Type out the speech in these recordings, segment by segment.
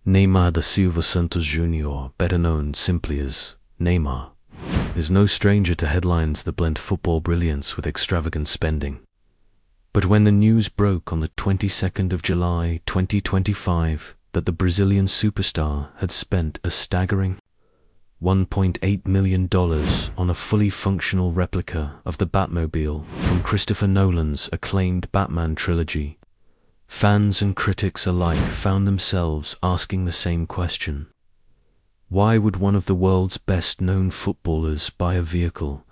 Neymar da Silva Santos Jr., better known simply as Neymar, is no stranger to headlines that blend football brilliance with extravagant spending. But when the news broke on the 22nd of July 2025 that the Brazilian superstar had spent a staggering $1.8 million on a fully functional replica of the Batmobile from Christopher Nolan's acclaimed Batman trilogy, fans and critics alike found themselves asking the same question. Why would one of the world's best-known footballers buy a vehicle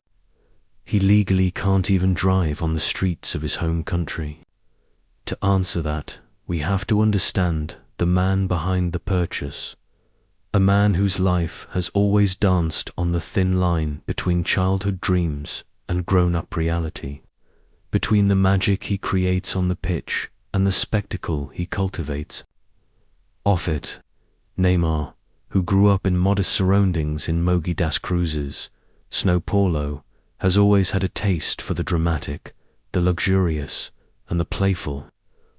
he legally can't even drive on the streets of his home country? To answer that, we have to understand the man behind the purchase, a man whose life has always danced on the thin line between childhood dreams and grown-up reality, between the magic he creates on the pitch and the spectacle he cultivates. Off it, Neymar, who grew up in modest surroundings in Mogi das Cruzes, São Paulo, has always had a taste for the dramatic, the luxurious, and the playful.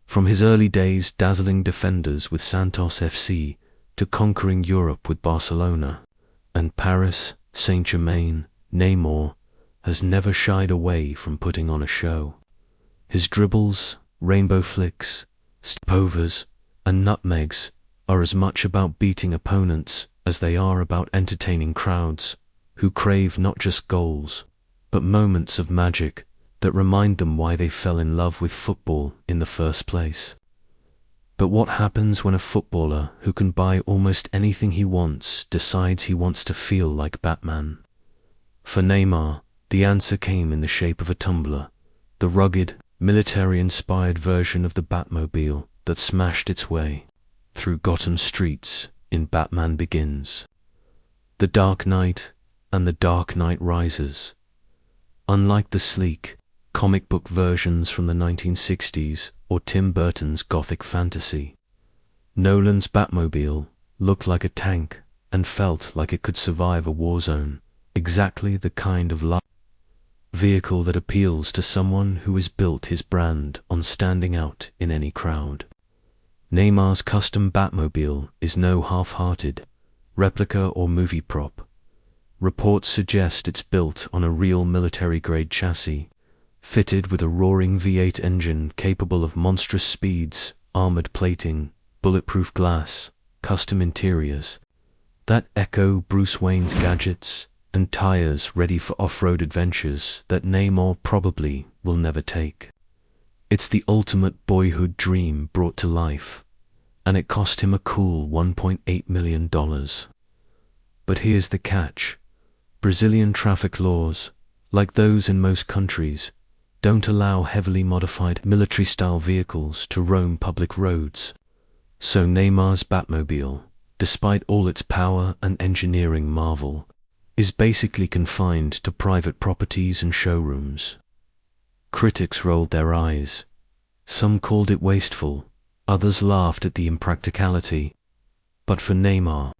From his early days dazzling defenders with Santos FC to conquering Europe with Barcelona and Paris Saint-Germain, Neymar has never shied away from putting on a show. His dribbles, rainbow flicks, stepovers, and nutmegs are as much about beating opponents as they are about entertaining crowds who crave not just goals, but moments of magic that remind them why they fell in love with football in the first place. But what happens when a footballer who can buy almost anything he wants decides he wants to feel like Batman? For Neymar, the answer came in the shape of a Tumbler, the rugged, military-inspired version of the Batmobile that smashed its way through Gotham streets in Batman Begins. The Dark Knight and The Dark Knight Rises. Unlike the sleek, comic book versions from the 1960s or Tim Burton's gothic fantasy, Nolan's Batmobile looked like a tank and felt like it could survive a war zone, exactly the kind of vehicle that appeals to someone who has built his brand on standing out in any crowd. Neymar's custom Batmobile is no half-hearted replica or movie prop. Reports suggest it's built on a real military-grade chassis, fitted with a roaring V8 engine capable of monstrous speeds, armored plating, bulletproof glass, custom interiors that echo Bruce Wayne's gadgets, and tires ready for off-road adventures that Neymar probably will never take. It's the ultimate boyhood dream brought to life, and it cost him a cool $1.8 million. But here's the catch. Brazilian traffic laws, like those in most countries, don't allow heavily modified military-style vehicles to roam public roads. So Neymar's Batmobile, despite all its power and engineering marvel, is basically confined to private properties and showrooms. Critics rolled their eyes. Some called it wasteful, others laughed at the impracticality. But for Neymar,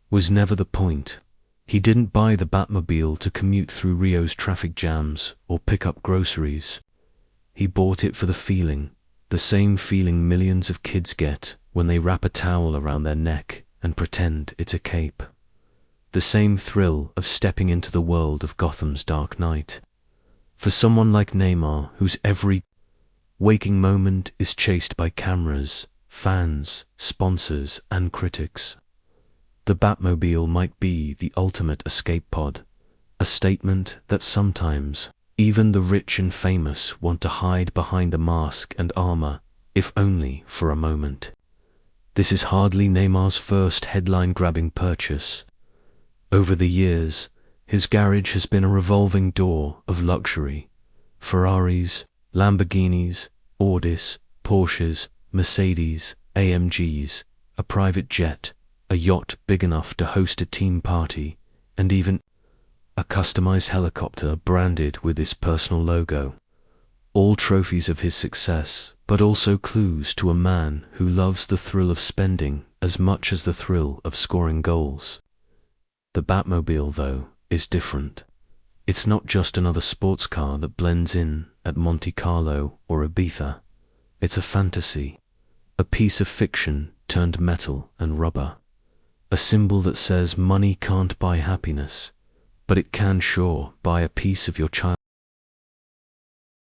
was never the point. He didn't buy the Batmobile to commute through Rio's traffic jams or pick up groceries. He bought it for the feeling, the same feeling millions of kids get when they wrap a towel around their neck and pretend it's a cape. The same thrill of stepping into the world of Gotham's Dark Knight. For someone like Neymar, whose every waking moment is chased by cameras, fans, sponsors, and critics, the Batmobile might be the ultimate escape pod, a statement that sometimes even the rich and famous want to hide behind a mask and armor, if only for a moment. This is hardly Neymar's first headline-grabbing purchase. Over the years, his garage has been a revolving door of luxury. Ferraris, Lamborghinis, Audis, Porsches, Mercedes, AMGs, a private jet, a yacht big enough to host a team party, and even a customized helicopter branded with his personal logo. All trophies of his success, but also clues to a man who loves the thrill of spending as much as the thrill of scoring goals. The Batmobile, though, is different. It's not just another sports car that blends in at Monte Carlo or Ibiza. It's a fantasy, a piece of fiction turned metal and rubber. A symbol that says money can't buy happiness, but it can sure buy a piece of your childhood.